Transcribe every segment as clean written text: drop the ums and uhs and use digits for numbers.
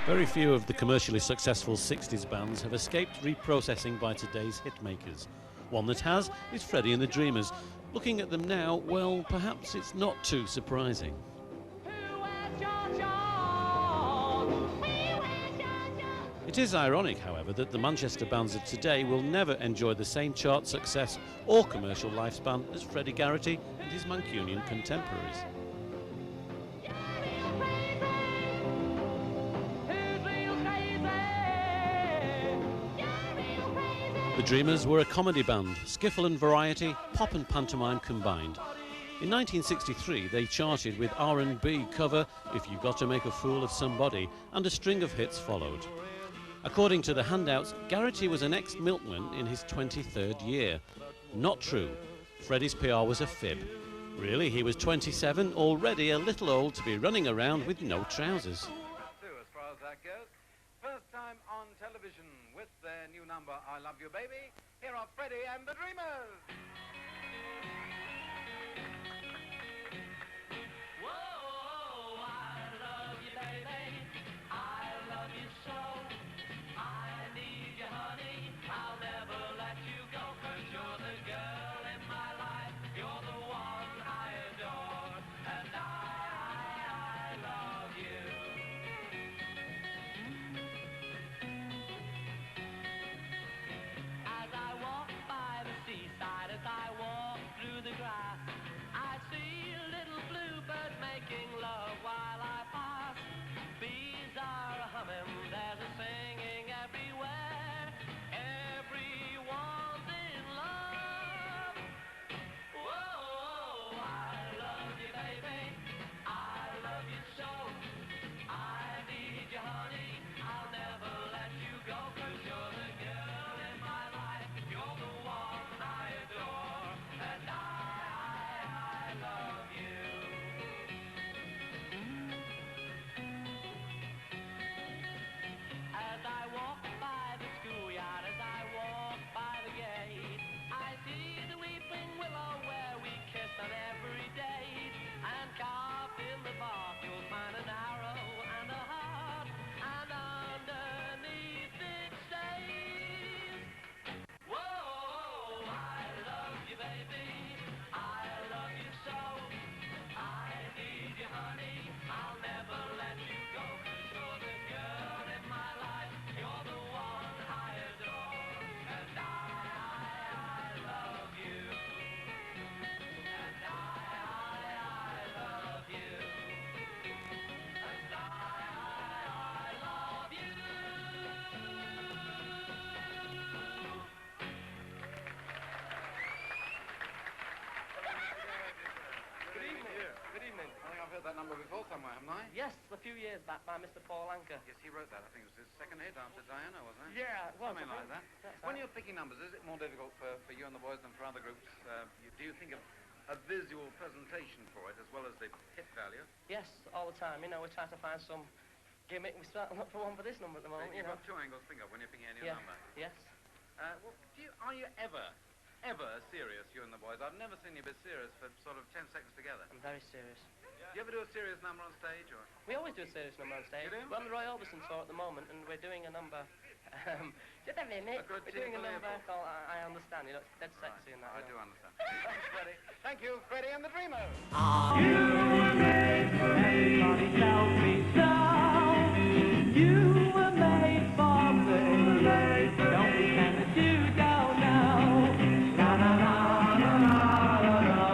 Very few of the commercially successful 60s bands have escaped reprocessing by today's hitmakers. One that has is Freddie and the Dreamers. Looking at them now, well, perhaps it's not too surprising. It is ironic, however, that the Manchester bands of today will never enjoy the same chart success or commercial lifespan as Freddie Garrity and his Mancunian contemporaries. The Dreamers were a comedy band, skiffle and variety, pop and pantomime combined. In 1963 they charted with R&B cover If You Got to Make a Fool of Somebody, and a string of hits followed. According to the handouts, Garrity was an ex-milkman in his 23rd year. Not true. Freddie's PR was a fib. Really, he was 27, already a little old to be running around with no trousers. As far as that goes. First time on television with their new number, I Love You Baby. Here are Freddie and the Dreamers. Whoa, I love you, baby. I love you so. I need you, honey. I'll never let you go, 'cause you're the girl in my life. You're the one I adore. And I love you. As I walk by the seaside, as I walk through the grass, I see a little bluebird making love while I pass. Bees are humming, there's a singing everywhere. Everyone's in love. Whoa, I love you, baby. I love you so. I need you, honey. I'll never let you go, 'cause you're the girl in my life. You're the one I adore. And I love you. As I walk by the schoolyard, as I walk by the gate, I see the weeping willow where we kiss on every date. And carved in the bark you'll find an arrow and a heart, and underneath it says, whoa, I love you, baby. I love you so. I need you, honey. I'll never let you go, 'cause you're the girl in my life. You're the one I adore. And I love you. And I love you. And I love you. Good evening. Good evening. I think I've heard that number before somewhere, haven't I? Yes, a few years back by Mr. Paul Anker. Yes, he wrote that. I think it was his second hit after Diana, wasn't it? Yeah, well, Something like that. When you're picking numbers, is it more difficult for you and the boys than for other groups? Do you think of a visual presentation for it as well as the hit value? Yes, all the time. You know, we're trying to find some gimmick. We're starting up for one for this number at the moment, you You've know. got two angles to think of when you're picking any Yeah, number. yes. Well, are you ever serious, you and the boys? I've never seen you be serious for sort of 10 seconds together. I'm very serious. Do you ever do a serious number on stage, or? We always do a serious number on stage. You do? We're on the Roy Orbison tour at the moment, and we're doing a number. Just a minute. A good We're doing a tinkle number earful. called I Understand. You know, it's dead sexy in that. I you do know. understand. Thanks, Freddie. Thank you, Freddie and the Dreamers. You were made for everybody tells me so. You were made for me. Don't pretend that you don't know. La la la la la la la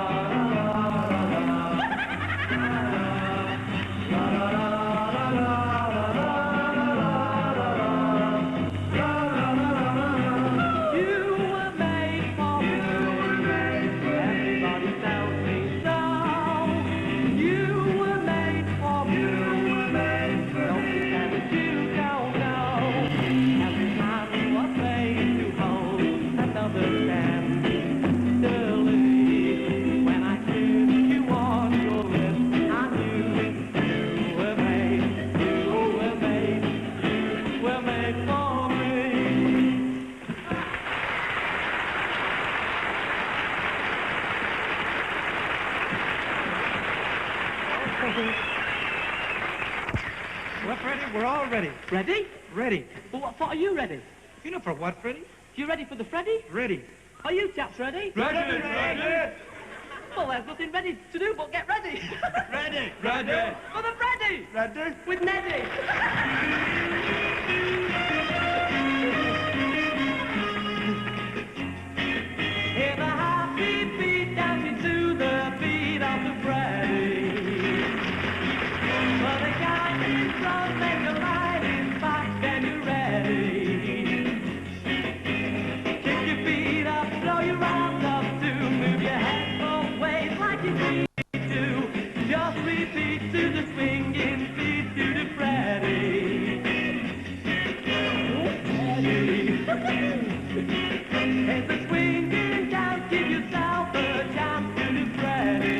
You were made for me. Everybody tells me so. You were made for me. Don't pretend that you don't know. Every time you are made to hold another hand tenderly. When I kissed you on your lips, I knew you were made for me. We're Freddie, we're all ready. Ready? Ready. For what are you ready? You know for what, Freddie? You ready for the Freddy? Ready. Are you chaps ready? Ready, ready. Well, there's nothing ready to do but get ready. Ready, ready. For the Freddy! Ready. With Neddy. Hear the happy beat dancing to the beat of the Freddy. For the guy in front, make a line in back, then you're ready. Kick your feet up, blow your arms up too, move your head both ways like you need to. Just repeat to the swinging beat to the Freddy. It's a swinging dance, give yourself a chance to the Freddy.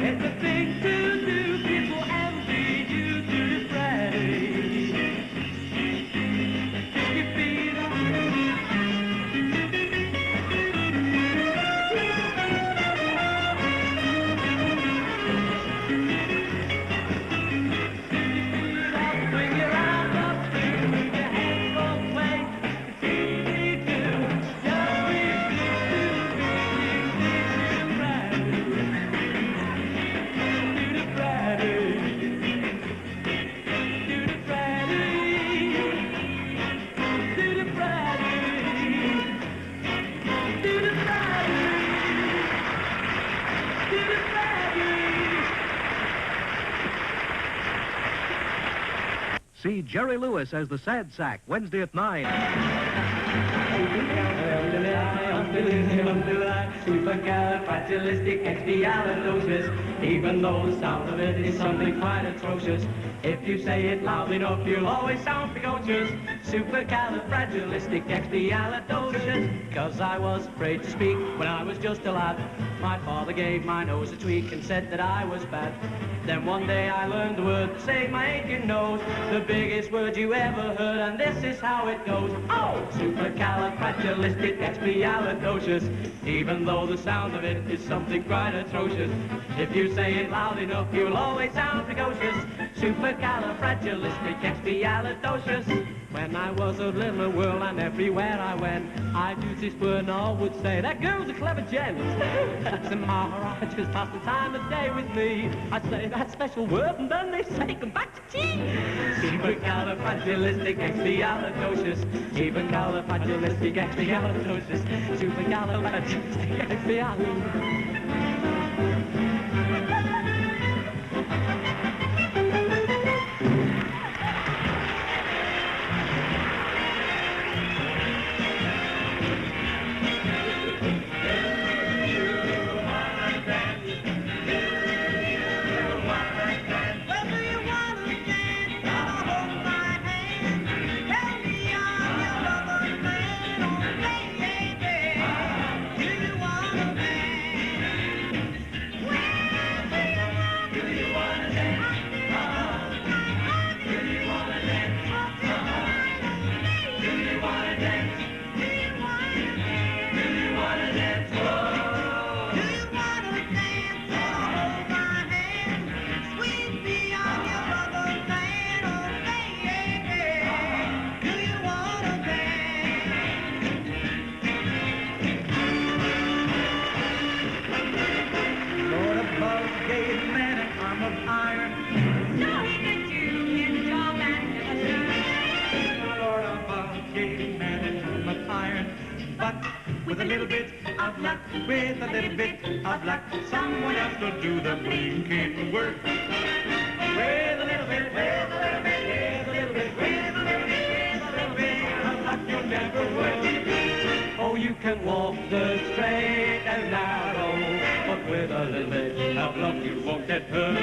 It's a thing to do, people envy you to the Freddy. Kick your feet up. Swing your arms up, move your head both ways. It's easy to just repeat to the swinging beat to the Freddy. To the Freddy. To the Freddy. To the Freddy. To the Freddy. To the Freddy. See Jerry Lewis as the Sad Sack, Wednesday at 9. Supercalifragilisticexpialidocious. Even though the sound of it is something quite atrocious. If you say it loud enough, you'll always sound precocious. Supercalifragilisticexpialidocious. 'Cause I was afraid to speak when I was just a lad. My father gave my nose a tweak and said that I was bad. Then one day I learned the word to save my aching nose. The biggest word you ever heard, and this is how it goes. Oh! Supercalifragilisticexpialidocious. Even though the sound of it is something quite atrocious. If you say it loud enough, you'll always sound precocious. Supercalifragilisticexpialidocious. When I was a little girl and everywhere I went, I'd use this word and all would say, that girl's a clever gent. Tomorrow I just pass the time of day with me. I'd say that special word and then they say, come back to tea. Supercalifragilisticexpialidocious. Supercalifragilisticexpialidocious. Supercalifragilisticexpialidocious. With a little bit of luck, with a little bit of luck, someone else will do the blinking work. With a little bit, with a little bit, with a little bit, with a little bit, with a little bit of luck, you'll never work. Oh, you can walk the straight and narrow, but with a little bit of luck, you won't get hurt.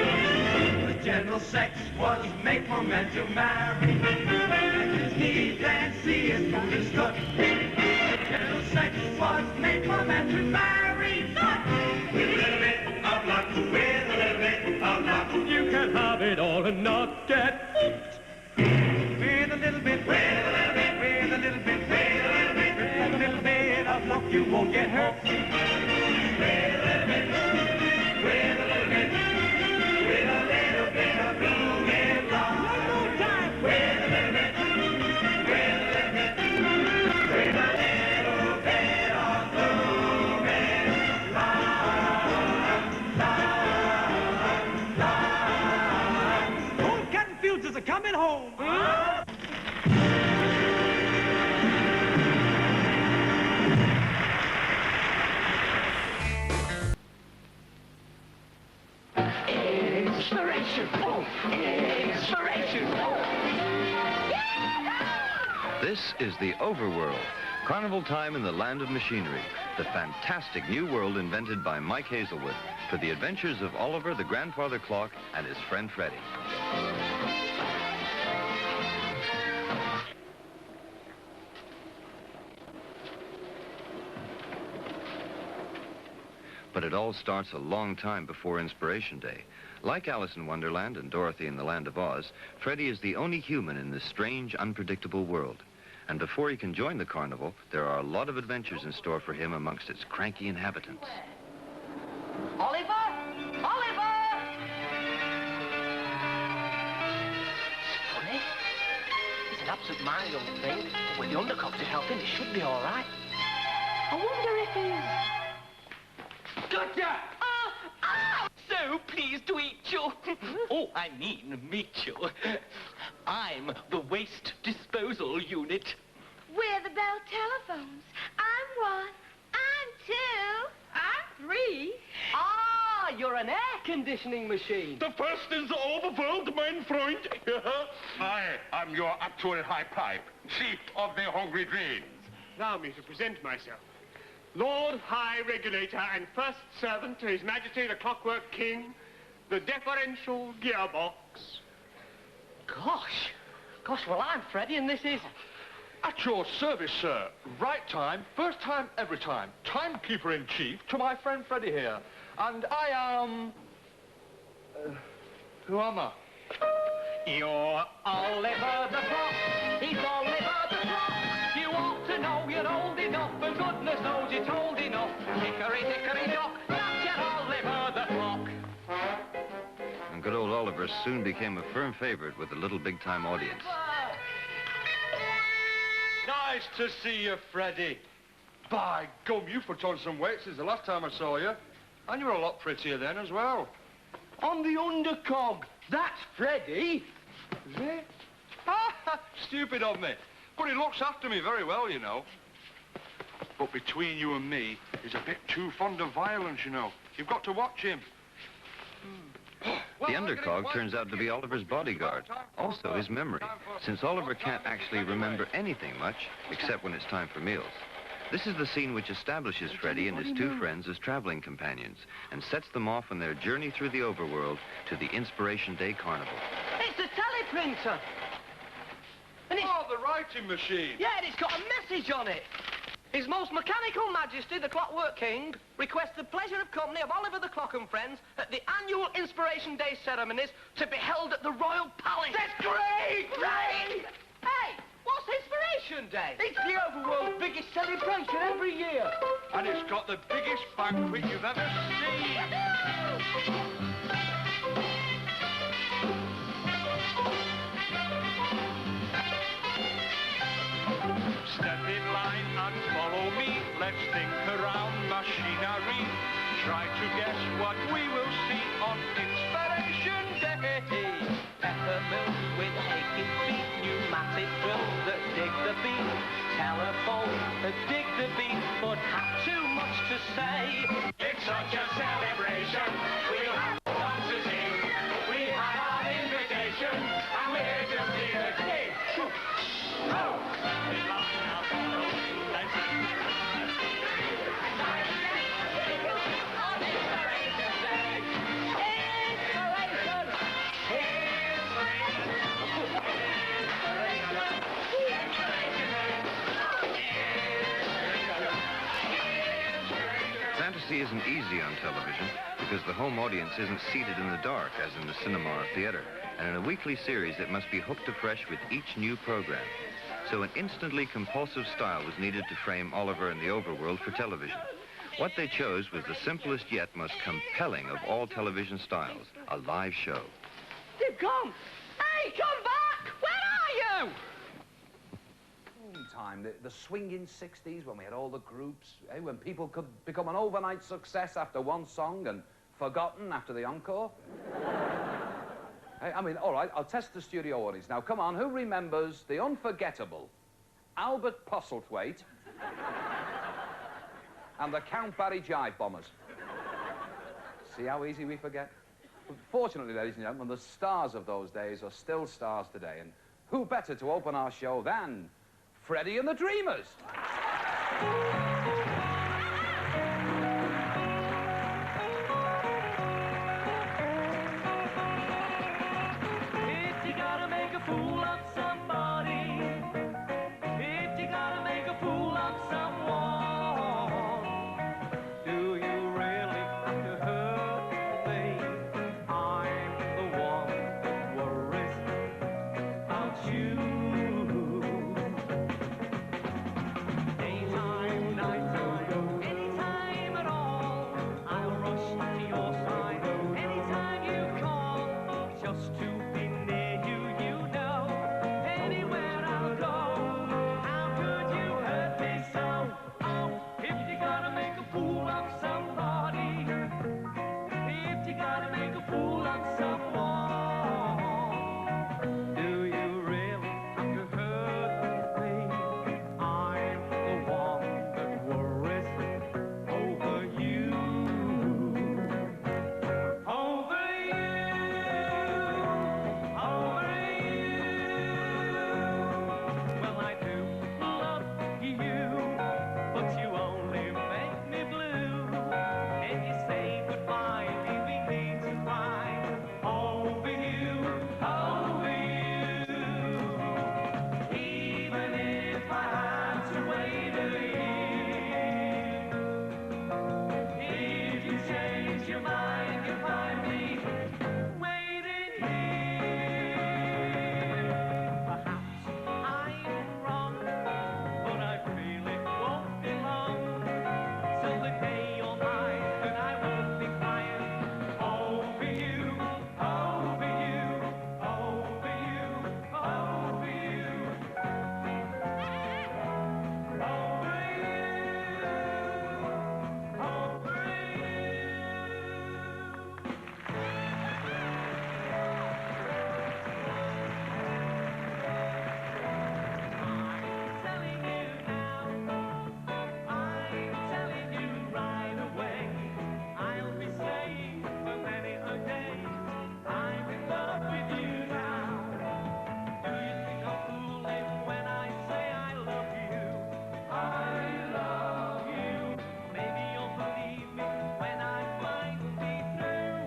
The general sex was made for men to marry. He can see his moon is cut. General sex was made for men to marry. With a little bit of luck, with a little bit of luck, you can have it all and not get hooked. With a little bit, with a little bit, with a little bit, with a little bit, with a little bit of luck, you won't get hurt. With a little bit, with a little bit, with a little bit of blue. This is the overworld, carnival time in the land of machinery, the fantastic new world invented by Mike Hazelwood for the adventures of Oliver the grandfather clock and his friend Freddie. But it all starts a long time before Inspiration Day. Like Alice in Wonderland and Dorothy in the Land of Oz, Freddie is the only human in this strange, unpredictable world. And before he can join the carnival, there are a lot of adventures in store for him amongst its cranky inhabitants. Oliver! Oliver! It's funny. He's an absent-minded young thing, but with the undercocked to help him, he should be all right. I wonder if he's... Gotcha! So pleased to eat you. Oh, I mean meet you. I'm the waste disposal unit. We're the Bell telephones. I'm one. I'm two. I'm three. Ah, you're an air conditioning machine. The first is overworld, mein Freund. I'm your actual high pipe, chief of the hungry drains. Allow me to present myself. Lord High Regulator and first servant to His Majesty the Clockwork King, the deferential gearbox. Gosh, well, I'm Freddie, and this is... At your service, sir. Right time, first time, every time. Timekeeper-in-chief to my friend Freddie here. And I am... who am I? You're Oliver the Clock. He's Oliver the Clock. You ought to know you're old enough, and goodness knows you're told enough. Hickory dickory dock, that's your Oliver the Clock. And good old Oliver soon became a firm favorite with the little big-time audience. Nice to see you, Freddie. By gum, you put on some weight since the last time I saw you. And you were a lot prettier then as well. On the undercog. That's Freddie. Is it? Ah, stupid of me. But he looks after me very well, you know. But between you and me, he's a bit too fond of violence, you know. You've got to watch him. The undercog turns out to be Oliver's bodyguard, also his memory, since Oliver can't actually remember anything much, except when it's time for meals. This is the scene which establishes Freddie and his two friends as traveling companions and sets them off on their journey through the overworld to the Inspiration Day Carnival. It's a teleprinter. And it's... Oh, the writing machine. Yeah, and it's got a message on it. His Most Mechanical Majesty, the Clockwork King, requests the pleasure of company of Oliver the Clock and friends at the annual Inspiration Day ceremonies to be held at the Royal Palace. That's great! Great! Hey, what's Inspiration Day? It's the overworld's biggest celebration every year. And it's got the biggest banquet you've ever seen. Step in line and follow me. Let's think around machinery. Try to guess what we will see on Inspiration Day. Peppermills with aching feet, pneumatic drills that dig the beat, telephones that dig the beat, but have too much to say. It's such a celebration. We'll have fun to sing. We had our invitation, and we're here to see the king. Oh, in line now, follow. Let's Fantasy isn't easy on television because the home audience isn't seated in the dark as in the cinema or theater. And in a weekly series, it must be hooked afresh with each new program. So an instantly compulsive style was needed to frame Oliver and the Overworld for television. What they chose was the simplest yet most compelling of all television styles, a live show. They've gone. Hey, come back! Where are you? Time, the swinging 60s when we had all the groups, when people could become an overnight success after one song and forgotten after the encore. Hey, I mean, all right, I'll test the studio audience. Now, come on, who remembers the unforgettable Albert Postlethwaite and the Count Barry Jive Bombers? See how easy we forget? But fortunately, ladies and gentlemen, the stars of those days are still stars today, and who better to open our show than Freddie and the Dreamers. If you gotta make a fool of somebody, if you gotta make a fool of someone, do you really have to hurt me? I'm the one that worries about you. Daytime, nighttime, anytime at all, I'll rush to your side. Anytime you call, just to be near you, you know. Anywhere I'll go, how could you hurt me so? Oh, if you gotta make a fool of somebody, if you gotta make a fool of someone, do you really have to hurt me? I'm the one that worries over you. Over you, over you. Well, I do love you, but you only make me blue. And you say goodbye, leaving me to cry. Over you, over you. Even if I had to wait a year, if you change your mind, you'll find me waiting here. Perhaps I'm wrong, but I feel it won't be long till the day you're mine, and I won't be crying. Over you, over you, over you, over you. Over I'm telling you now, I'm telling you right away, I'll be staying for many a day. I'm in love with you now. Do you think I'm fooling when I say I love you? I love you. Maybe you'll believe me when I finally through.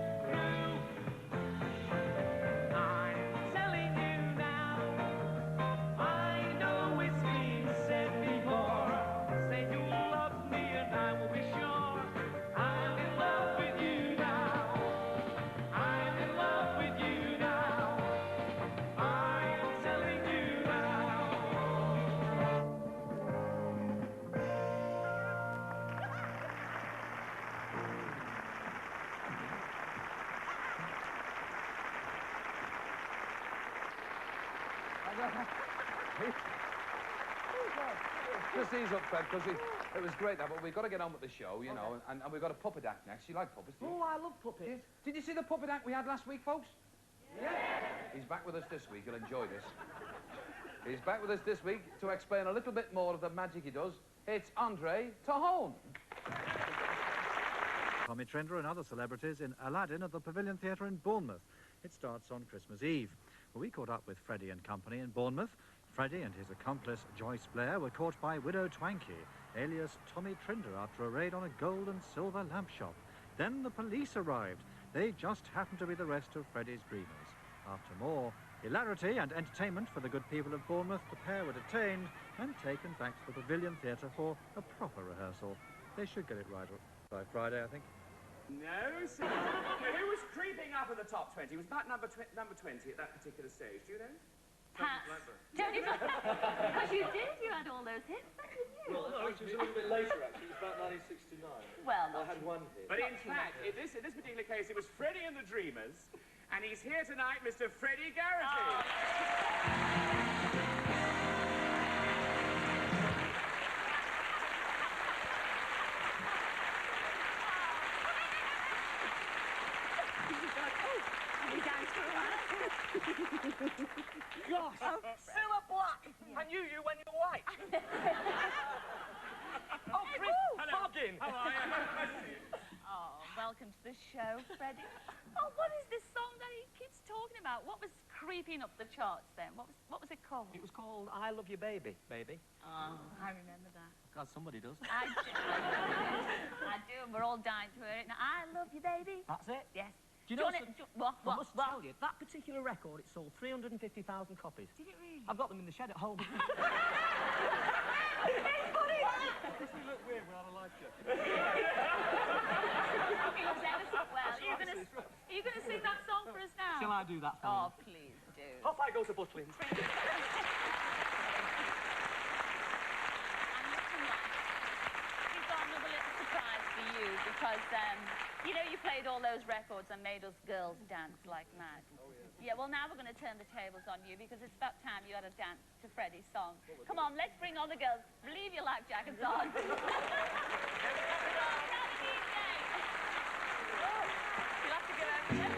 I'm telling you now. I know it's been said before. Say you love me and I will be sure. I'm in love with you now. I'm in love with you now. I'm telling you now. Just ease up, Fred, because it was great, that, but we've got to get on with the show, you know, and we've got a puppet act next. You like puppets, do you? Oh, I love puppets. Did you see the puppet act we had last week, folks? Yeah. He's back with us this week. You'll enjoy this. He's back with us this week to explain a little bit more of the magic he does. It's Andre Tahone. Tommy Trinder and other celebrities in Aladdin at the Pavilion Theatre in Bournemouth. It starts on Christmas Eve. Well, we caught up with Freddie and company in Bournemouth. Freddie and his accomplice Joyce Blair were caught by Widow Twankey, alias Tommy Trinder, after a raid on a gold and silver lamp shop. Then the police arrived. They just happened to be the rest of Freddie's Dreamers. After more hilarity and entertainment for the good people of Bournemouth, the pair were detained and taken back to the Pavilion Theatre for a proper rehearsal. They should get it right by Friday, I think. No, sir. Who was creeping up in the top 20? Was that number 20 at that particular stage? Do you know? Hats. Tony Blackburn. Because you did. You had all those hits, didn't you? Well, no, it was a little bit later, actually. It was about 1969. Well, I had one hit. But in fact, in this particular case, it was Freddie and the Dreamers, and he's here tonight, Mr. Freddie Garrity. Gosh, Cilla Black! I knew you when you were white. Oh, Chris Hoggin! How are you? Oh, well, welcome to the show, Freddie. Oh, what is this song that he keeps talking about? What was creeping up the charts then? What was it called? It was called I Love You Baby, baby. Oh, I remember that. God, somebody does. I do. I do, and we're all dying to hear it. Now, I love you, baby. That's it? Yes. Do you know what? I must tell you, that particular record, it sold 350,000 copies. Did it really? I've got them in the shed at home. Does he look weird without a life jacket? He looks ever so well. Are you gonna sing that song for us now? Shall I do that for Oh, you? please do. Off I go to Butlins. We've got another little surprise for you because, you know, you played all those records and made us girls dance like mad. Oh, yeah. Yeah, well, now we're going to turn the tables on you because it's about time you had a dance to Freddie's song. Come on, let's bring all the girls. Leave your life jackets on. You'll have to go over there.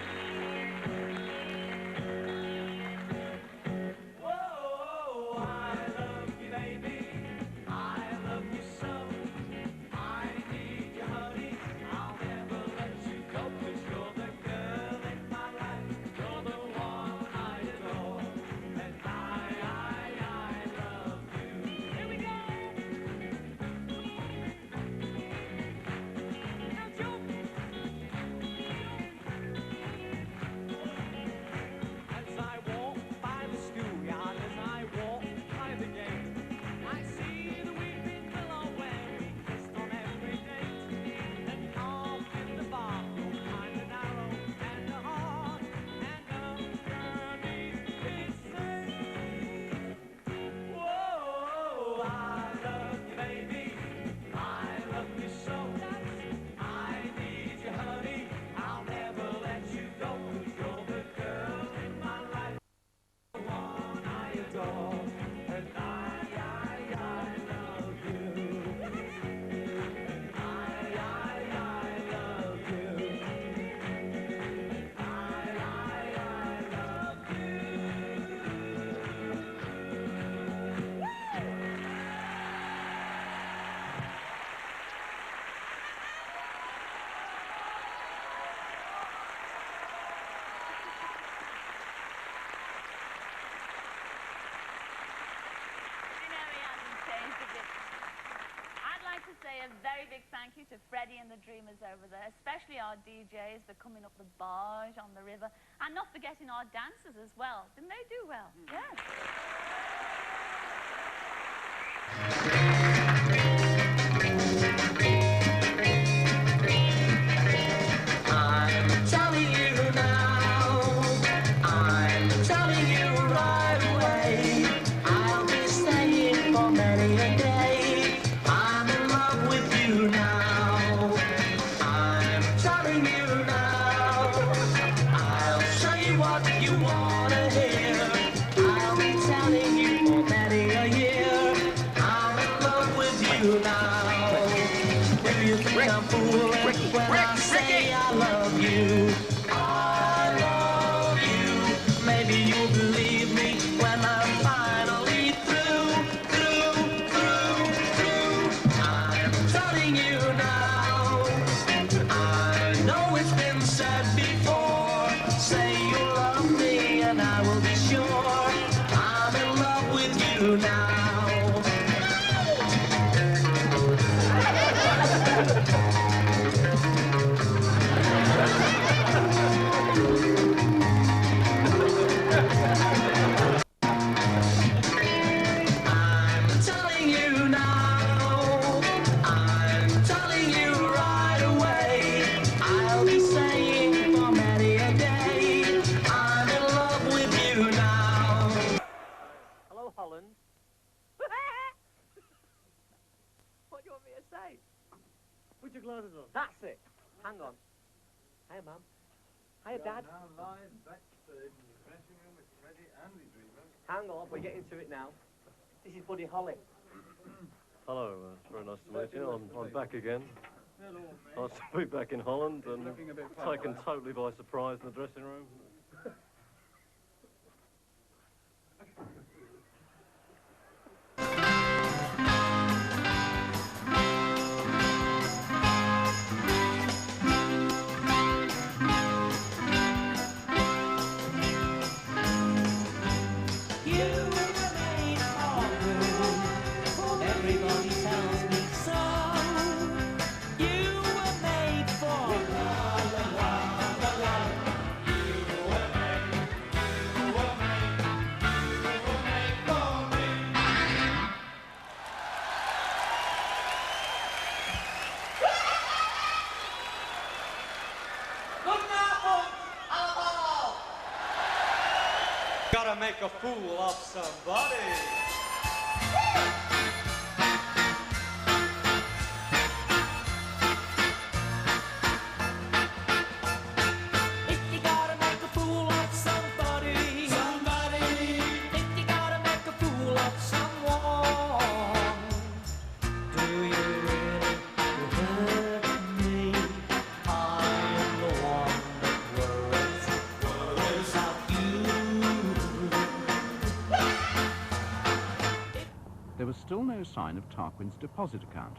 A very big thank you to Freddie and the Dreamers over there, especially our DJs for coming up the barge on the river, and not forgetting our dancers as well. Didn't they do well? Yes. I'm telling you now, I'm telling you right away, I'll be staying for many a day. I'm in love with you now. I'm telling you now, I'll show you what you wanna hear. I'll be telling you for many a year. I'm in love with you now. Do you think I'm foolish when I say I love you? I love you. Maybe you'll believe me when I'm finally through. I'm telling you now. I know it's been said before. Say you love me and I will be sure. I'm in love with you now. What do you want me to say? Put your glasses on. That's it. Hang on. Hey, Mum. Hiya, Dad. Now live backstage in the dressing room with Freddie and the Dreamers. Hang on, we're getting to it now. This is Buddy Holly. Hello, very nice to meet you. I'm back again. Hello, mate. Nice to be back in Holland and Looking a bit taken totally by surprise in the dressing room. make a fool of somebody. If you gotta make a fool of somebody, if you gotta make a fool of someone, do you really hurt me? I am the one that worries about you. There was still no sign of Tarquin's deposit account,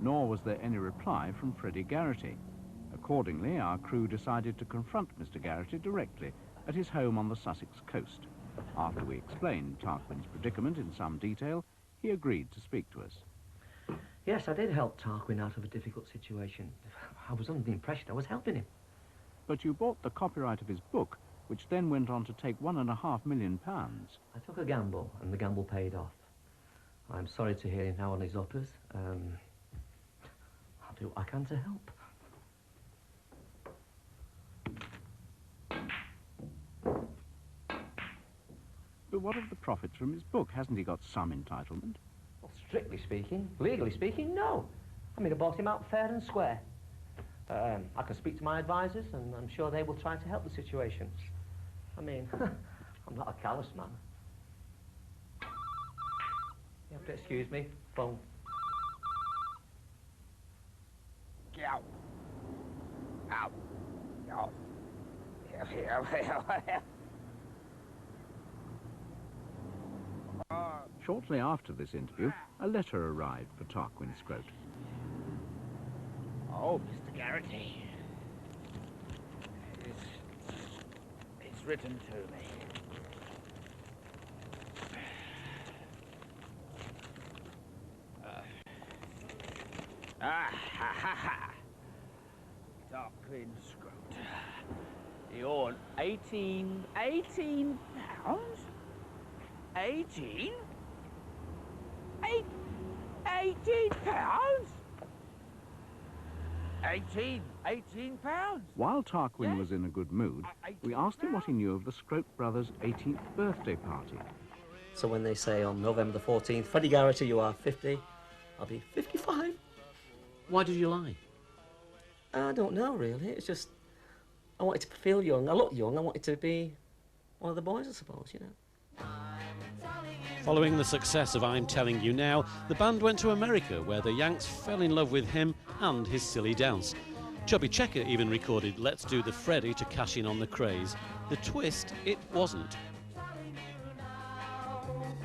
nor was there any reply from Freddie Garrity. Accordingly, our crew decided to confront Mr. Garrity directly at his home on the Sussex coast. After we explained Tarquin's predicament in some detail, he agreed to speak to us. Yes, I did help Tarquin out of a difficult situation. I was under the impression I was helping him. But you bought the copyright of his book, which then went on to take £1.5 million. I took a gamble, and the gamble paid off. I'm sorry to hear him now on his uppers. I'll do what I can to help. But what of the profits from his book? Hasn't he got some entitlement? Well, strictly speaking, legally speaking, no. I mean, I bought him out fair and square. I can speak to my advisors, and I'm sure they will try to help the situation. I mean, I'm not a callous man. You have to excuse me. Phone. Ow. Ow. Ow. Shortly after this interview, a letter arrived for Tarquin Scroat. Oh, Mr. Garrity. It's written to me. Ha ha ha. Tarquin Scroat. You're 18 pounds? 18? 18 pounds? 18 pounds? While Tarquin was in a good mood, we asked him what he knew of the Scroat brothers' 18th birthday party. So when they say on November the 14th, Freddie Garrity, you are 50, I'll be 55. Why did you lie? I don't know, really. It's just, I wanted to feel young. I look young. I wanted to be one of the boys, I suppose, you know. Following the success of I'm Telling You Now, the band went to America, where the Yanks fell in love with him and his silly dance. Chubby Checker even recorded Let's Do the Freddie to cash in on the craze. The twist, it wasn't.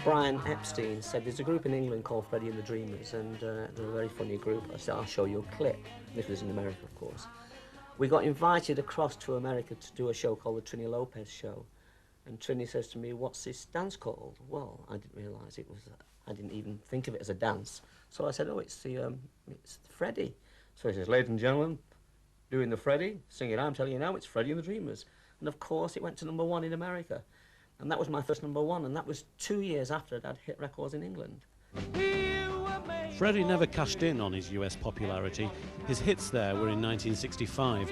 Brian Epstein said there's a group in England called Freddie and the Dreamers, and they're a very funny group. I said, I'll show you a clip. This was in America, of course. We got invited across to America to do a show called the Trini Lopez Show. And Trini says to me, what's this dance called? Well, I didn't realise it was, I didn't even think of it as a dance. So I said, oh, it's Freddie. So he says, ladies and gentlemen, doing the Freddie, singing I'm Telling You Now, it's Freddie and the Dreamers. And of course, it went to #1 in America. And that was my first #1, and that was 2 years after I'd hit records in England. Freddie never cashed in on his US popularity. His hits there were in 1965.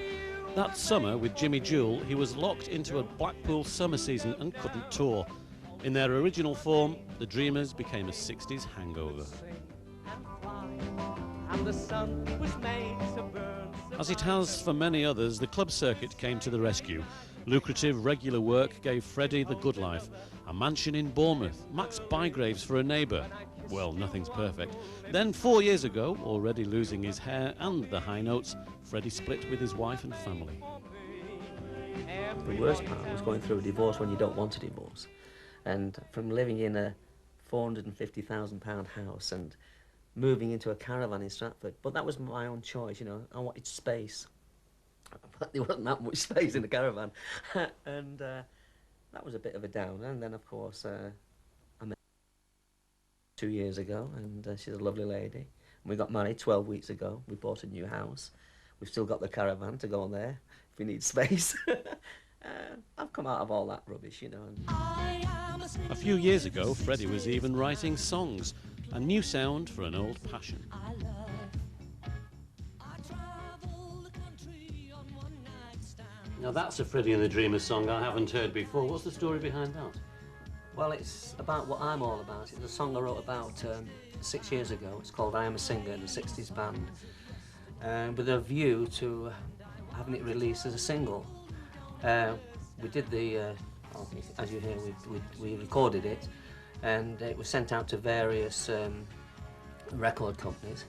That summer, with Jimmy Jewel, he was locked into a Blackpool summer season and couldn't tour. In their original form, the Dreamers became a 60s hangover. And the sun was made to burn. As it has for many others, the club circuit came to the rescue. Lucrative, regular work gave Freddie the good life. A mansion in Bournemouth, Max Bygraves for a neighbour. Well, nothing's perfect. Then 4 years ago, already losing his hair and the high notes, Freddie split with his wife and family. The worst part was going through a divorce when you don't want a divorce. And from living in a £450,000 house and moving into a caravan in Stratford. But that was my own choice, you know. I wanted space. But there wasn't that much space in the caravan. And that was a bit of a downer. And then, of course, I met her 2 years ago, and she's a lovely lady. And we got married 12 weeks ago. We bought a new house. We've still got the caravan to go on there if we need space. I've come out of all that rubbish, you know. A few years ago, Freddie was even writing songs. A new sound for an old passion. Now that's a Freddie and the Dreamers song I haven't heard before. What's the story behind that? Well, it's about what I'm all about. It's a song I wrote about 6 years ago. It's called I Am a Singer in a 60s band, with a view to having it released as a single. We did the, as you hear, we recorded it, and it was sent out to various record companies,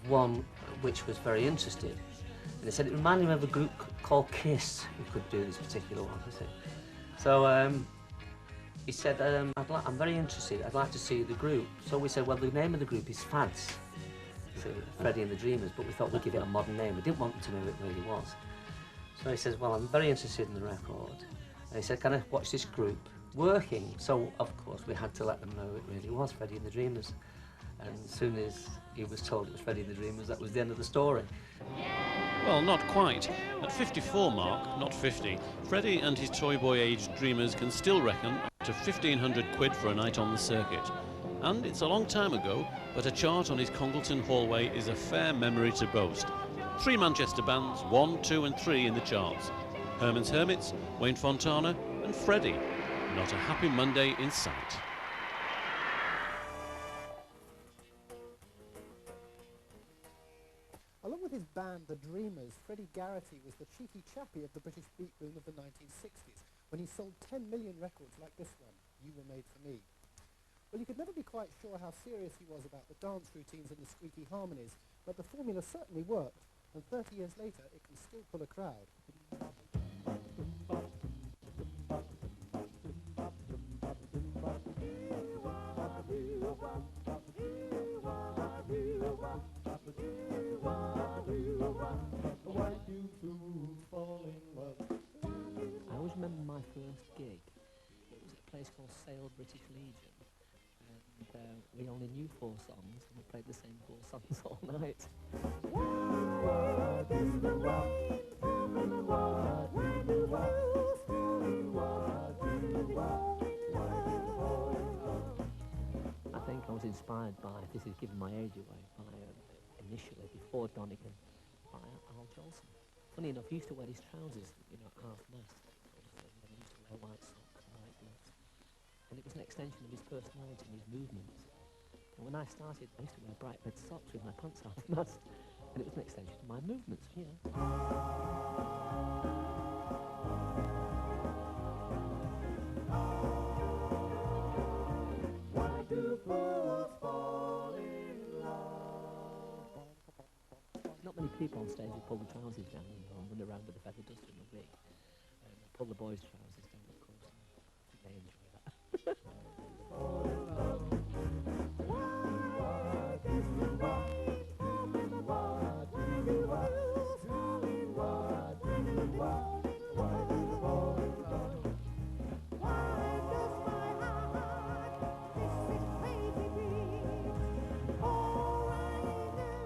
one which was very interested. And they said it reminded me of a group called KISS who could do this particular one. So he said, I'm very interested, I'd like to see the group. So we said, well, the name of the group is FADS, so Freddie and the Dreamers, but we thought we'd give it a modern name. We didn't want them to know who it really was. So he says, well, I'm very interested in the record. And he said, can I watch this group working? So, of course, we had to let them know it really was Freddie and the Dreamers. And as soon as he was told it was Freddie and the Dreamers, that was the end of the story. Well, not quite. At 54 mark, not 50, Freddie and his toy boy-aged Dreamers can still reckon up to 1,500 quid for a night on the circuit. And it's a long time ago, but a chart on his Congleton hallway is a fair memory to boast. 3 Manchester bands, 1, 2 and 3 in the charts. Herman's Hermits, Wayne Fontana and Freddie. Not a happy Monday in sight. Along with his band, The Dreamers, Freddie Garrity was the cheeky chappie of the British beat boom of the 1960s, when he sold 10 million records like this one, You Were Made For Me. Well, you could never be quite sure how serious he was about the dance routines and the squeaky harmonies, but the formula certainly worked, and 30 years later, it can still pull a crowd. I always remember my first gig. It was at a place called Sale British Legion, and we only knew 4 songs, and we played the same 4 songs all night. I think I was inspired by, this is giving my age away, by initially, before Donegan, by Al Jolson. Funny enough, he used to wear his trousers, you know, half-mast, sort of thing, and he used to wear white socks and white gloves. And it was an extension of his personality and his movements. And when I started, I used to wear bright red socks with my pants half-mast, and it was an extension of my movements, you know. Why do fools fall in love? Not many people on stage who pull the trousers down, you know, and run around with a feather duster and a wig. Pull the boys' trousers down, of course. They enjoy that.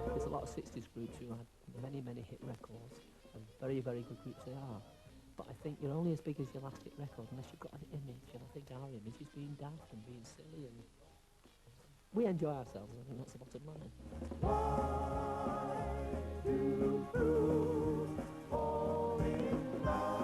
There's a lot of 60s groups who had many, many hit records, and very, very good groups they are. But I think you're only as big as your last hit record unless you've got an image, and I think our image is being daft and being silly, and we enjoy ourselves, and I think that's the bottom line. Why do fools fall in love?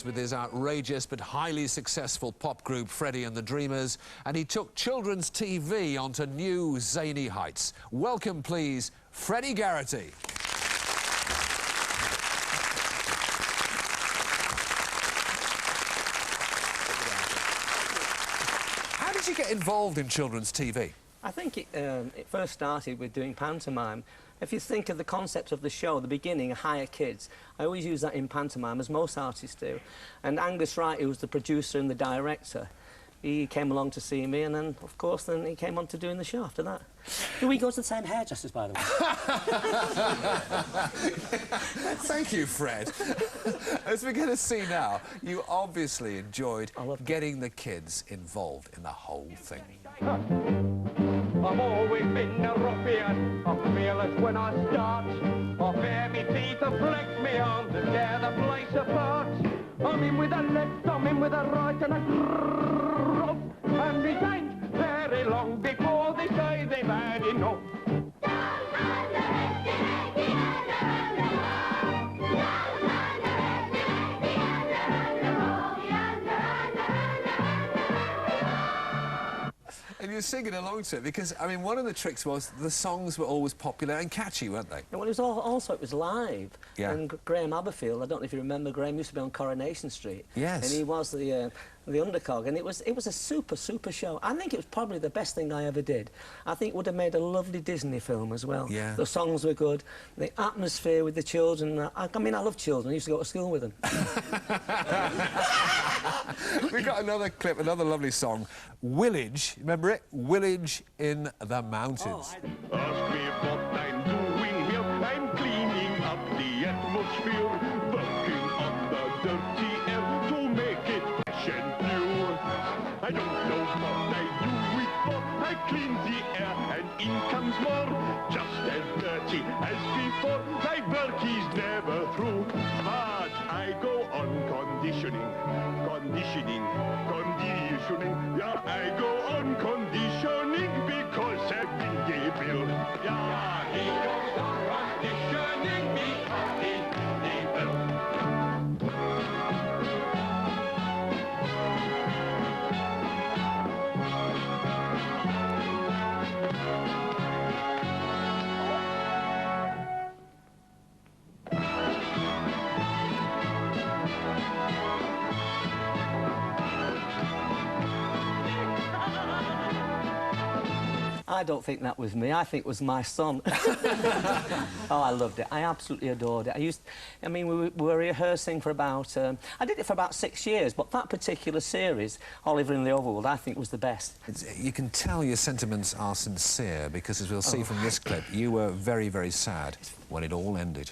With his outrageous but highly successful pop group Freddie and the Dreamers, and he took children's TV onto new zany heights. Welcome, please, Freddie Garrity. How did you get involved in children's TV? I think it first started with doing pantomime. If you think of the concept of the show, the beginning, hire kids, I always use that in pantomime, as most artists do. And Angus Wright, who was the producer and the director, he came along to see me, and then, of course, then he came on to doing the show after that. Do we go to the same hairdressers, by the way? Thank you, Fred. As we're going to see now, you obviously enjoyed getting the kids involved in the whole thing. I've always been a ruffian, I'm fearless when I start. I bare me teeth and flex me arms and tear the place apart. I'm in with the left, I'm in with the right, and I rough. And it ain't very long before they say they've had enough. And you're singing along to it because, I mean, one of the tricks was the songs were always popular and catchy, weren't they? Yeah, well, it was also it was live. Yeah. And Graham Aberfield, I don't know if you remember, Graham used to be on Coronation Street. Yes. And he was the undercog, and it was a super show. I think it was probably the best thing I ever did. I think it would have made a lovely Disney film as well. Yeah. The songs were good, the atmosphere with the children. I mean, I love children. I used to go to school with them. We got another clip, another lovely song, Willage. Remember it? Willage in the Mountains. Ask me what I'm doing here. I'm cleaning up the atmosphere, working on the dirty air to make it fresh and new. I don't know what I do it for. I clean the air and in comes more, just as dirty as before. My work is never through, but I go on conditioning. Yeah, I go on conditioning because I've been given. Yeah, he goes on conditioning because he's given. I don't think that was me. I think it was my son. Oh, I loved it. I absolutely adored it. I mean, we were rehearsing for about... I did it for about 6 years, but that particular series, Oliver in the Overworld, I think was the best. You can tell your sentiments are sincere because, as we'll see from this clip, you were very, very sad when it all ended.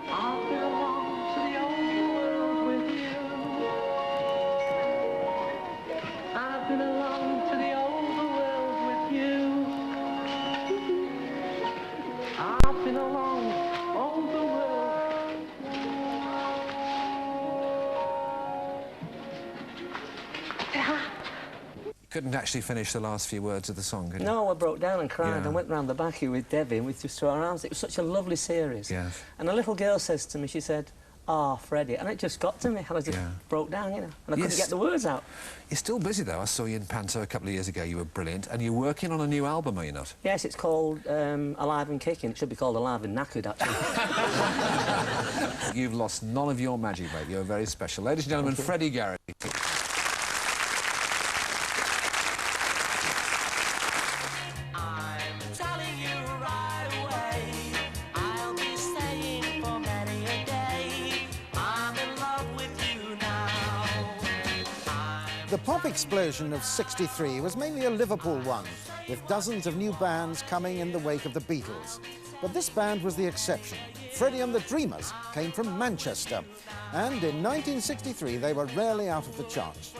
I've been along to the old world with you. I've been along to the old world with you. I've been along all the world. You couldn't actually finish the last few words of the song, could you? No, I broke down and cried. Yeah. I went round the back here with Debbie and we just threw our arms. It was such a lovely series. Yes. And a little girl says to me, she said, "Ah, Freddie," and it just got to me, and I just broke down, you know, and I couldn't get the words out. You're still busy, though. I saw you in Panto a couple of years ago. You were brilliant, and you're working on a new album, are you not? Yes, it's called Alive and Kicking. It should be called Alive and Knackered, actually. You've lost none of your magic, mate. You're very special. Ladies and gentlemen, Freddie Garrity. The pop explosion of '63 was mainly a Liverpool one, with dozens of new bands coming in the wake of the Beatles. But this band was the exception. Freddie and the Dreamers came from Manchester, and in 1963 they were rarely out of the charts.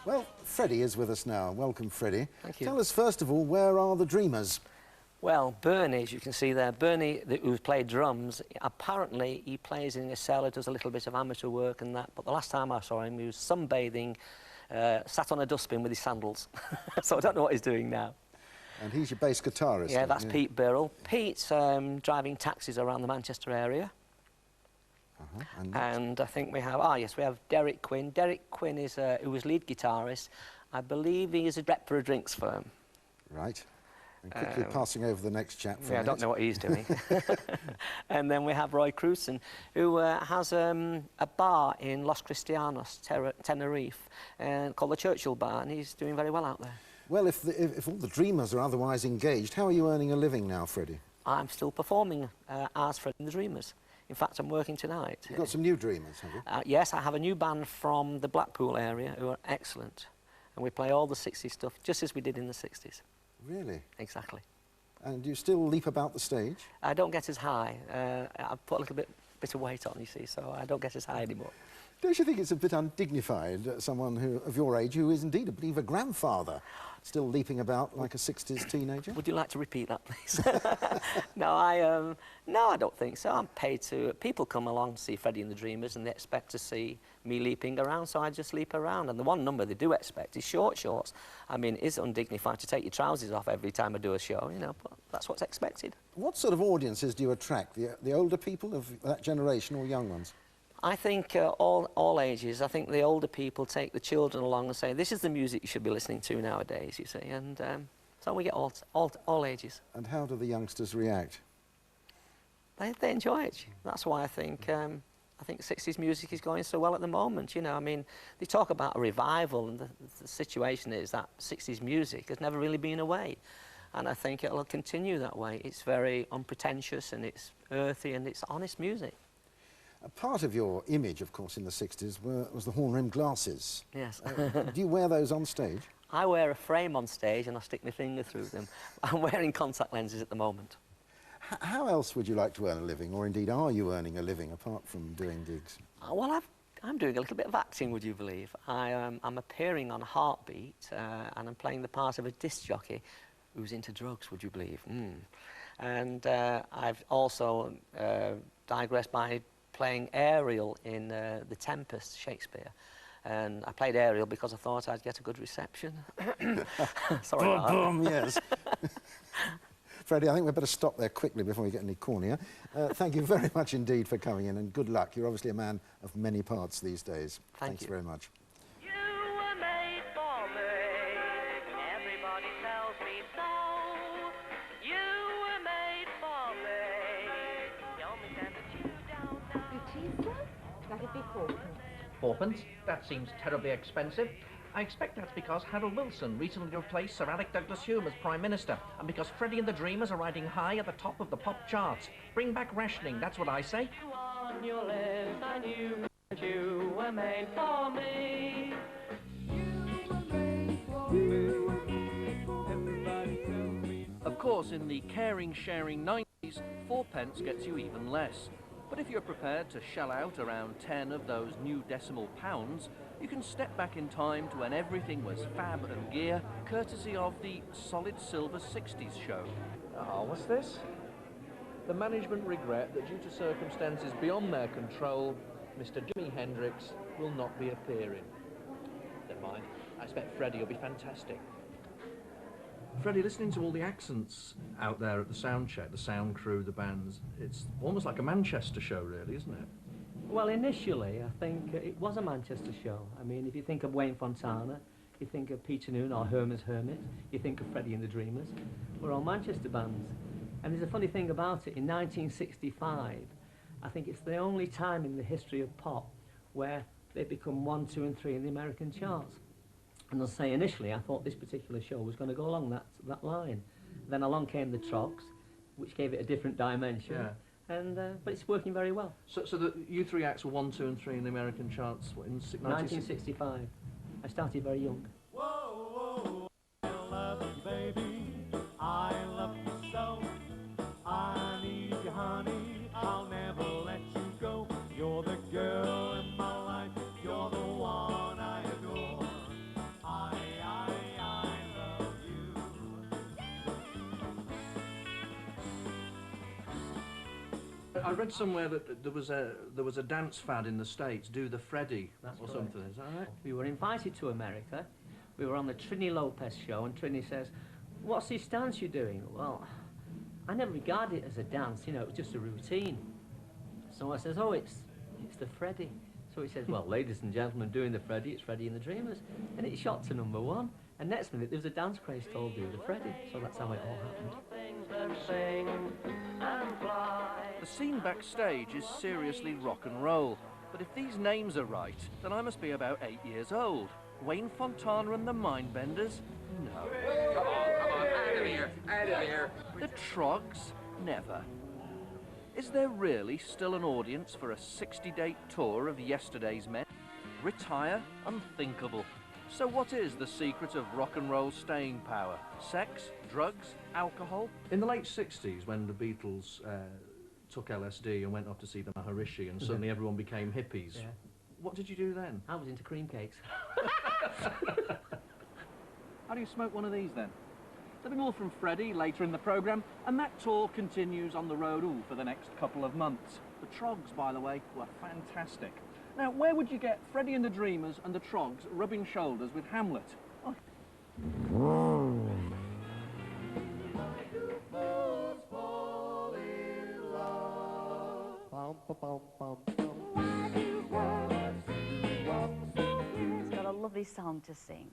Well, Freddie is with us now. Welcome, Freddie. Thank you. Tell us, first of all, where are the Dreamers? Well, Bernie, as you can see there, Bernie, who played drums, apparently he plays in a cellar, does a little bit of amateur work and that, but the last time I saw him, he was sunbathing, sat on a dustbin with his sandals. So I don't know what he's doing now. And he's your bass guitarist. Yeah, that's Pete Birrell. Pete's driving taxis around the Manchester area. And I think we have, we have Derek Quinn. Derek Quinn is who was lead guitarist. I believe he is a rep for a drinks firm. Right. And quickly passing over the next chap for I don't know what he's doing. And then we have Roy Cruson, who has a bar in Los Cristianos, Tenerife, called the Churchill Bar, and he's doing very well out there. Well, if all the Dreamers are otherwise engaged, how are you earning a living now, Freddie? I'm still performing as Freddie and the Dreamers. In fact, I'm working tonight. You've got some new Dreamers, have you? Yes, I have a new band from the Blackpool area who are excellent. And we play all the 60s stuff, just as we did in the 60s. Really? Exactly. And do you still leap about the stage? I don't get as high. I've put a little bit of weight on, you see, so I don't get as high anymore. Don't you think it's a bit undignified, someone of your age who is indeed, I believe, a grandfather? Still leaping about like a 60s teenager? Would you like to repeat that, please? No, I don't think so. I'm paid to... People come along to see Freddie and the Dreamers and they expect to see me leaping around, so I just leap around. And the one number they do expect is short shorts. I mean, it's undignified to take your trousers off every time I do a show, you know, but that's what's expected. What sort of audiences do you attract? The older people of that generation or young ones? I think all ages. I think the older people take the children along and say, this is the music you should be listening to nowadays, you see, and so we get all ages. And how do the youngsters react? They enjoy it. That's why I think 60s music is going so well at the moment, you know. I mean, they talk about a revival, and the situation is that 60s music has never really been away. And I think it'll continue that way. It's very unpretentious and it's earthy and it's honest music. A part of your image, of course, in the 60s was the horn-rimmed glasses. Yes. Do you wear those on stage? I wear a frame on stage and I stick my finger through them. I'm wearing contact lenses at the moment. How else would you like to earn a living, or indeed are you earning a living apart from doing gigs? Well, I'm doing a little bit of acting, would you believe. I'm appearing on Heartbeat and I'm playing the part of a disc jockey who's into drugs, would you believe. And I've also digressed by playing Ariel in The Tempest, Shakespeare. And I played Ariel because I thought I'd get a good reception. Sorry about that. Boom, yes. Freddie, I think we'd better stop there quickly before we get any cornier. Thank you very much indeed for coming in, and good luck. You're obviously a man of many parts these days. Thanks very much. You were made for me. Everybody tells me so. You were made for me. The only time that you don't know. Your cheese, sir? That'd be fourpence. Fourpence? That seems terribly expensive. I expect that's because Harold Wilson recently replaced Sir Alec Douglas-Home as Prime Minister, and because Freddie and the Dreamers are riding high at the top of the pop charts. Bring back rationing, that's what I say. On your list, I knew that you were made for me. Of course, in the caring, sharing 90s, fourpence gets you even less. But if you're prepared to shell out around 10 of those new decimal pounds, you can step back in time to when everything was fab and gear, courtesy of the Solid Silver 60s show. Oh, what's this? The management regret that due to circumstances beyond their control, Mr. Jimi Hendrix will not be appearing. Never mind. I expect Freddie will be fantastic. Freddie, listening to all the accents out there at the sound check, the sound crew, the bands, it's almost like a Manchester show, really, isn't it? Well, initially, I think it was a Manchester show. I mean, if you think of Wayne Fontana, you think of Peter Noon or Herman's Hermit, you think of Freddie and the Dreamers. We're all Manchester bands. And there's a funny thing about it. In 1965, I think it's the only time in the history of pop where they become 1, 2 and 3 in the American charts. And I'll say initially, I thought this particular show was going to go along that line. Then along came the Trogs, which gave it a different dimension. Yeah. And, but it's working very well. So you three acts were 1, 2 and 3 in the American charts in 1965. I started very young. Whoa, I love you, baby. I love you so. I need you, honey. I'll never let you go. You're the girl in my life. You're the one I adore. I love you. I read somewhere that there was a dance fad in the States, Do the Freddie or something. Is that right? We were invited to America. We were on the Trini Lopez show, and Trini says, "What's this dance you're doing?" Well, I never regarded it as a dance, you know, it was just a routine. So I says, "Oh, it's the Freddie." So he says, "Well, ladies and gentlemen, doing the Freddie, it's Freddie and the Dreamers." And it shot to #1. And next minute, there was a dance craze called Do the Freddie. So that's how it all happened. The scene backstage is seriously rock and roll. But if these names are right, then I must be about 8 years old. Wayne Fontana and the Mindbenders? No. Come on, out of here, out of here. The Trogs? Never. Is there really still an audience for a 60-date tour of yesterday's men? Retire? Unthinkable. So what is the secret of rock and roll staying power? Sex? Drugs? Alcohol? In the late 60s, when the Beatles took LSD and went off to see the Maharishi, and suddenly everyone became hippies. Yeah. What did you do then? I was into cream cakes. How do you smoke one of these then? There'll be more from Freddie later in the programme, and that tour continues on the road for the next couple of months. The Trogs, by the way, were fantastic. Now, where would you get Freddie and the Dreamers and the Trogs rubbing shoulders with Hamlet? Oh. He's got a lovely song to sing,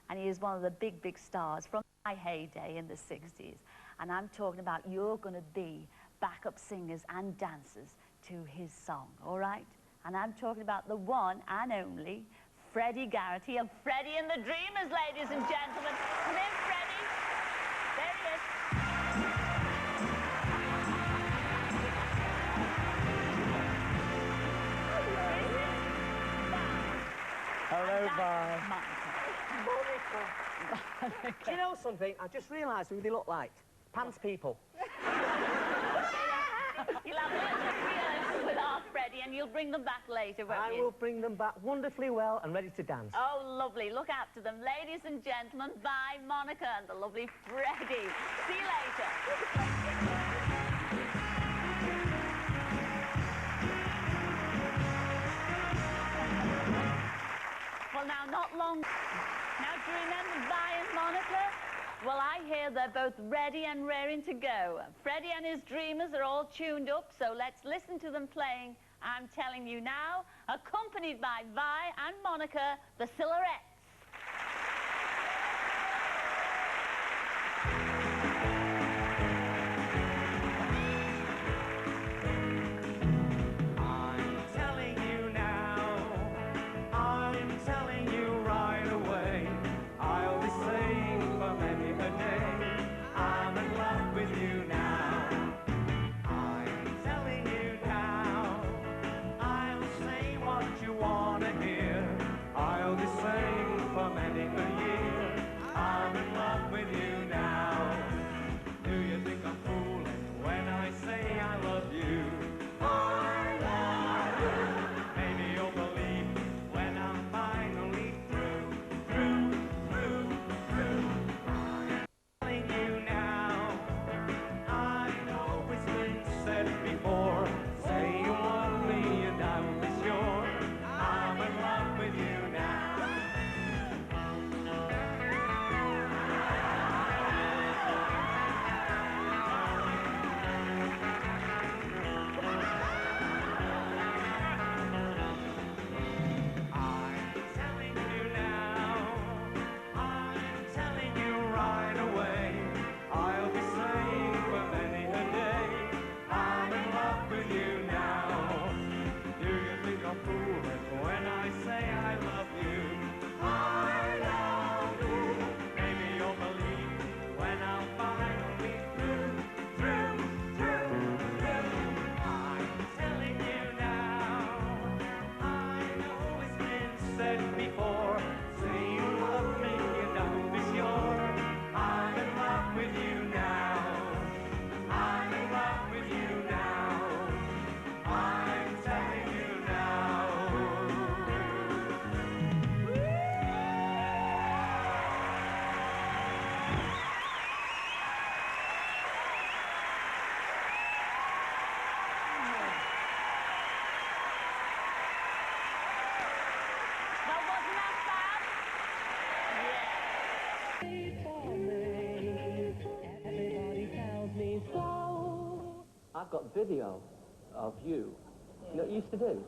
and he is one of the big, big stars from my heyday in the 60s. And I'm talking about you're going to be backup singers and dancers to his song, all right? And I'm talking about the one and only Freddie Garrity of Freddie and the Dreamers, ladies and gentlemen. Come in, Freddie. There he is. Hello, bye. Do you know something? I just realised who they look like. Pants people. You'll have a little rehearsal with our Freddie, and you'll bring them back later, won't you? I will bring them back wonderfully well and ready to dance. Oh, lovely. Look after them. Ladies and gentlemen, bye, Monica and the lovely Freddie. See you later. Well, now, not long. Now, do you remember Vi and Monica? Well, I hear they're both ready and raring to go. Freddie and his Dreamers are all tuned up, so let's listen to them playing I'm Telling You Now, accompanied by Vi and Monica, the Silhouettes. I've got video of you. You know what you used to do?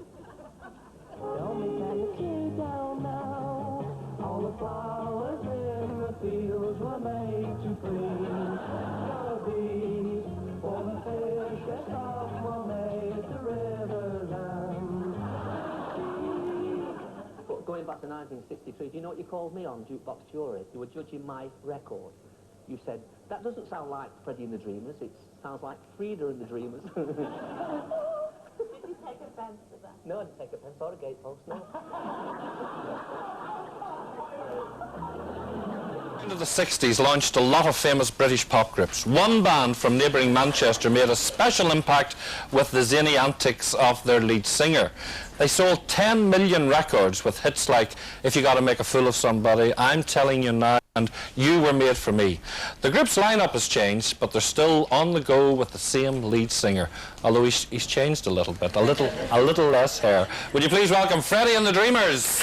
Tell me, can you see down now? All the flowers in the fields were made to please the bee. For the fish that stop were made the rivers and But going back to 1963, do you know what you called me on Jukebox Jury? You were judging my record. You said, that doesn't sound like Freddie and the Dreamers, it sounds like Frida and the Dreamers. Did you take offence to that? No, I didn't take offence, or a gatepost, no. In the 60s launched a lot of famous British pop groups. One band from neighbouring Manchester made a special impact with the zany antics of their lead singer. They sold 10 million records with hits like If You Gotta Make a Fool of Somebody, I'm Telling You Now. and You Were Made For Me. The group's lineup has changed, but they're still on the go with the same lead singer, although he's changed a little bit, a little less hair. Would you please welcome Freddie and the Dreamers?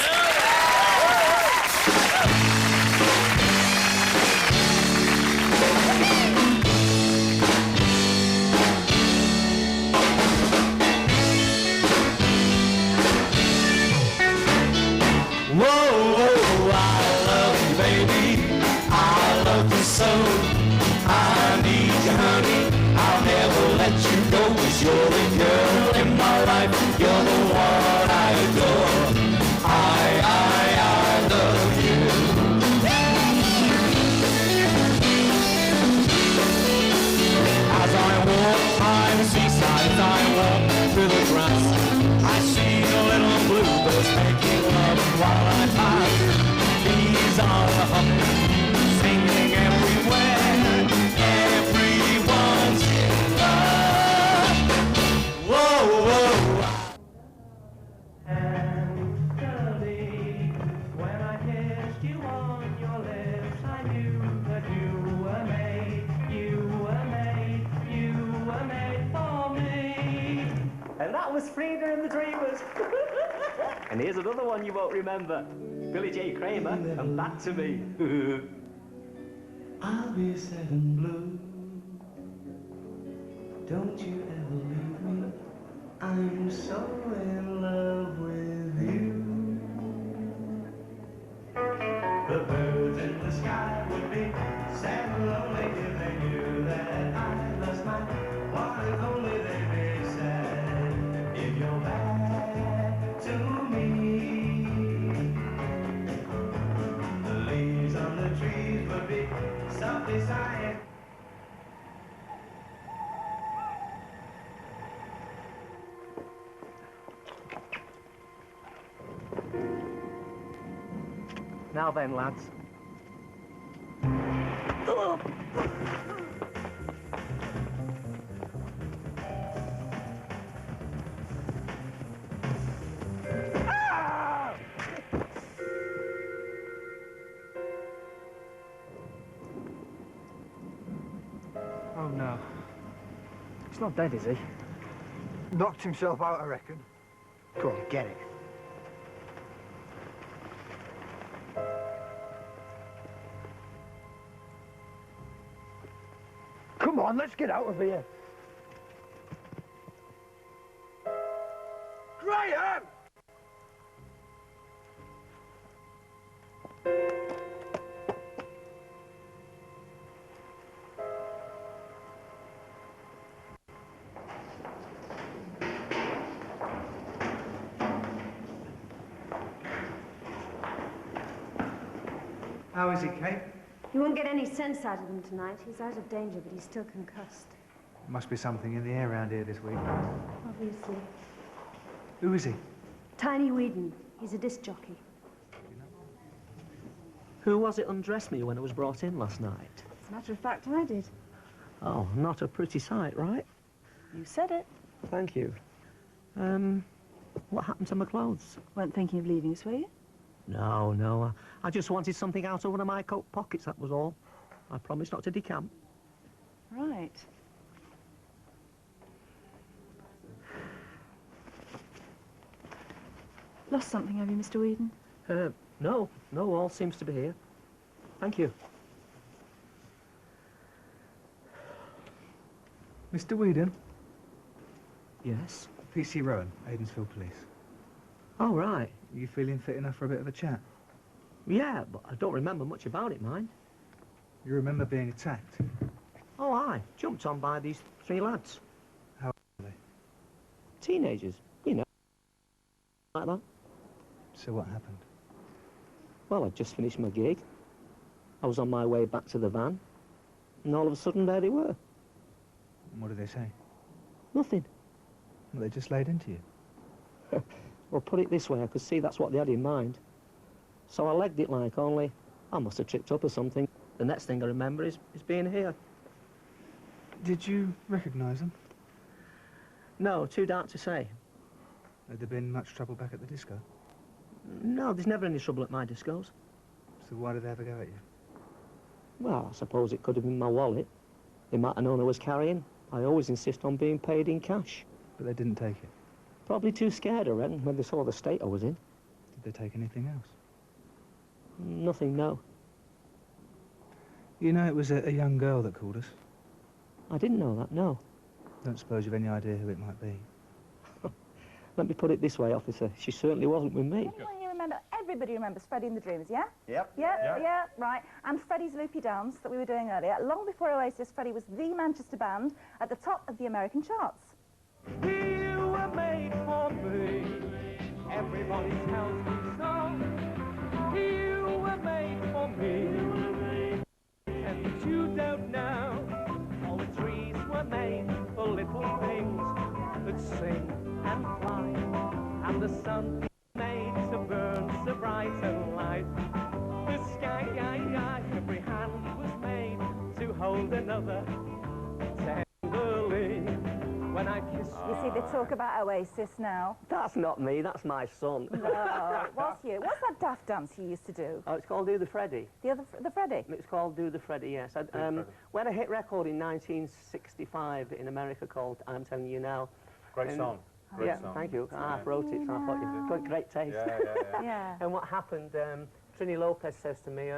So I need you, honey. I'll never let you go, 'cause you're the girl in my life. You're the one I adore. I love you. As I walk by the seaside, as I walk through the grass, I see the little bluebirds making love while I pass. These are the hummingbirds singing everywhere. Everyone's in love. Whoa, whoa. And suddenly, when I kissed you on your lips, I knew that you were made for me. And that was Freda and the Dreamers. And here's another one you won't remember. Billy J. Kramer, and Back to Me. I'll be sad and blue. Don't you ever leave me. I'm so in love with you. The birds in the sky would be sad and lonely if they knew that I lost my one and only. They'd be sad if you're back to me. The leaves on the trees would be softly sighing. Now then, lads. Oh no. He's not dead, is he? Knocked himself out, I reckon. Go on, get it. Come on, let's get out of here. Graham! How is he, Kate? You won't get any sense out of him tonight. He's out of danger, but he's still concussed. Must be something in the air around here this week. Obviously. Who is he? Tiny Whedon. He's a disc jockey. Who was it undressed me when it was brought in last night? As a matter of fact, I did. Oh, not a pretty sight, right? You said it. Thank you. What happened to my clothes? Weren't thinking of leaving us, were you? No. I just wanted something out of one of my coat pockets, that was all. I promised not to decamp. Right. Lost something, have you, Mr. Whedon? No, all seems to be here. Thank you. Mr. Whedon? Yes? PC Rowan, Aidensfield Police. Oh, right. You feeling fit enough for a bit of a chat? Yeah, but I don't remember much about it, mind. You remember being attacked? Oh, aye. Jumped on by these three lads. How old are they? Teenagers, you know. Like that. So what happened? Well, I'd just finished my gig. I was on my way back to the van. And all of a sudden, there they were. And what did they say? Nothing. Well, they just laid into you. Well, put it this way, I could see that's what they had in mind. So I legged it like, only I must have tripped up or something. The next thing I remember is being here. Did you recognise them? No, too dark to say. Had there been much trouble back at the disco? No, there's never any trouble at my discos. So why did they ever go at you? Well, I suppose it could have been my wallet. They might have known I was carrying. I always insist on being paid in cash. But they didn't take it? Probably too scared, I reckon, when they saw the state I was in. Did they take anything else? Nothing, no. You know it was a young girl that called us? I didn't know that, no. Don't suppose you've any idea who it might be? Let me put it this way, officer. She certainly wasn't with me. Anyone you remember, everybody remembers Freddie and the Dreamers, yeah? Yep. Yeah, right. And Freddie's Loopy Dance that we were doing earlier. Long before Oasis, Freddie was the Manchester band at the top of the American charts. You were made for me. Everybody tells me so. You were made for me. And you don't know. All the trees were made for little things that sing and fly. And the sun is made to burn so bright and light. The sky, every hand was made to hold another tenderly. When I kiss You see, they talk about Oasis now. That's not me, that's my son. No, it was you. What's that daft dance you used to do? Oh, it's called Do the Freddie. The Freddie? It's called Do the Freddie, yes. We had a hit record in 1965 in America called I'm Telling You Now. Great song. Great yeah, song. thank you. I wrote it, so I thought you've got great taste. Yeah. And what happened, Trini Lopez says to me,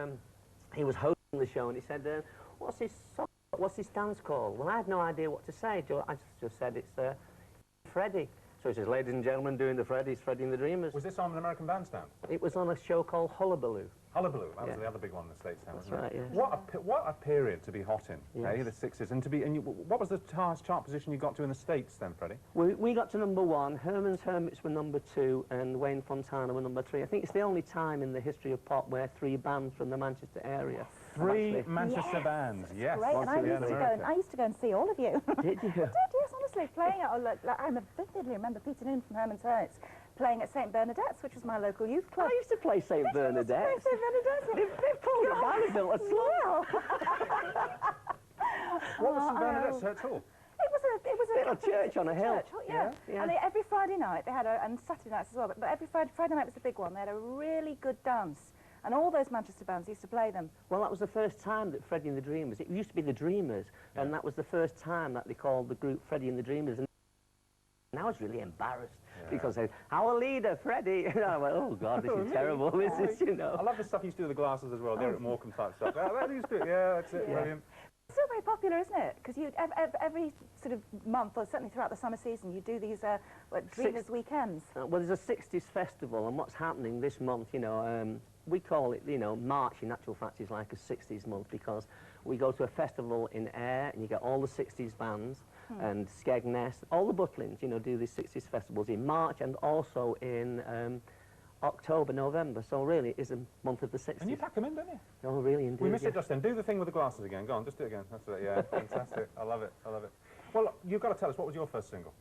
he was hosting the show, and he said, what's this song? What's this dance called? Well, I had no idea what to say. I just said it's Freddie. So he says, ladies and gentlemen, doing the Freddie's, Freddie and the Dreamers. Was this on an American Bandstand? It was on a show called Hullabaloo. Hullabaloo, that was the other big one in the States now, That's wasn't it? right, yes. What a period to be hot in, Yes. the 60s. And what was the highest chart position you got to in the States then, Freddie? We got to #1, Herman's Hermits were #2, and Wayne Fontana were #3. I think it's the only time in the history of pop where 3 bands from the Manchester area. 3 Manchester bands, yes. Great, and I used to go and see all of you. Did you? I did, yes, honestly, playing at, I vividly remember Peter Noon from Herman's Hermits playing at St Bernadette's, which was my local youth club. I used to play St Bernadette's. St Bernadette's. They've pulled it down and built a slum. What was St Bernadette's at all? It was a little church on a hill. Yeah. And every Friday night they had and Saturday nights as well, but every Friday night was the big one. They had a really good dance. And all those Manchester bands used to play them. Well, that was the first time that Freddie and the Dreamers, it used to be the Dreamers, and that was the first time that they called the group Freddie and the Dreamers. And I was really embarrassed because they said, our leader, Freddie. And I went, oh, God, this is terrible, this is, you know. I love the stuff you used to do with the glasses as well, Derek Morecambe type stuff. That used to, that's it, brilliant. It's still very popular, isn't it? Because you every sort of month, or certainly throughout the summer season, you do these Dreamers weekends. Well, there's a 60s festival, and what's happening this month, you know, we call it, you know, March in actual fact is like a 60s month because we go to a festival in Ayr and you get all the 60s bands and Skegness, all the Butlins, you know, do these 60s festivals in March and also in October, November. So really it is a month of the 60s. And you pack them in, don't you? Oh, really indeed. We missed it just then. Do the thing with the glasses again. Go on, just do it again. That's it, yeah, fantastic. I love it, I love it. Well, you've got to tell us, what was your first single?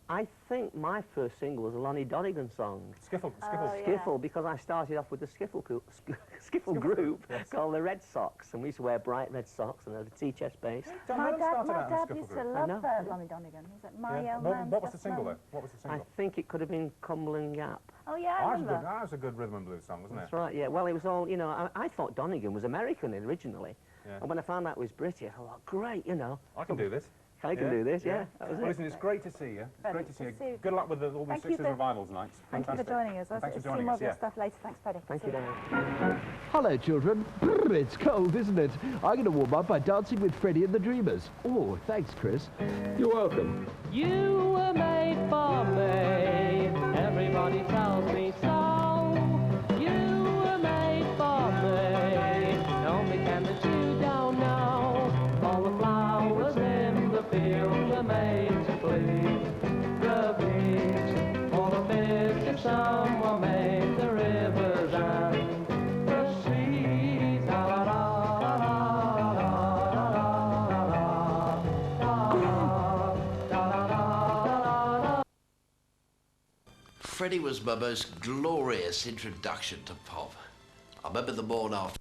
I think my first single was a Lonnie Donegan song. Skiffle. Skiffle, because I started off with the Skiffle group called the Red Sox, and we used to wear bright red socks and had a tea-chest bass. My dad used to love Lonnie Donegan. He was at My Old Man. What was the single, though? What was the single? I think it could have been Cumberland Gap. Oh, yeah, I remember. That was a good rhythm and blues song, wasn't it? That's right, yeah. Well, it was all, you know, I thought Donegan was American originally. Yeah. And when I found out it was British, I thought, great, you know. I can do this. I can do this, yeah. That was listen, it's great to see you. It's great to see you. Good luck with all the 60s revivals nights. Thank you for joining us. Thanks for joining see more us, of your stuff later. Thanks, Freddie. Thank you, Dan. Hello, children. Brr, it's cold, isn't it? I'm going to warm up by dancing with Freddie and the Dreamers. Oh, thanks, Chris. You're welcome. You were made for me. Everybody tells me so. You were made for me. Only can that you don't know. All the flowers in the field were made to please the beach. All the fish in some were made the rivers and the seas. La la la la la la la la. Freddie was my most glorious introduction to pop. I remember the morning after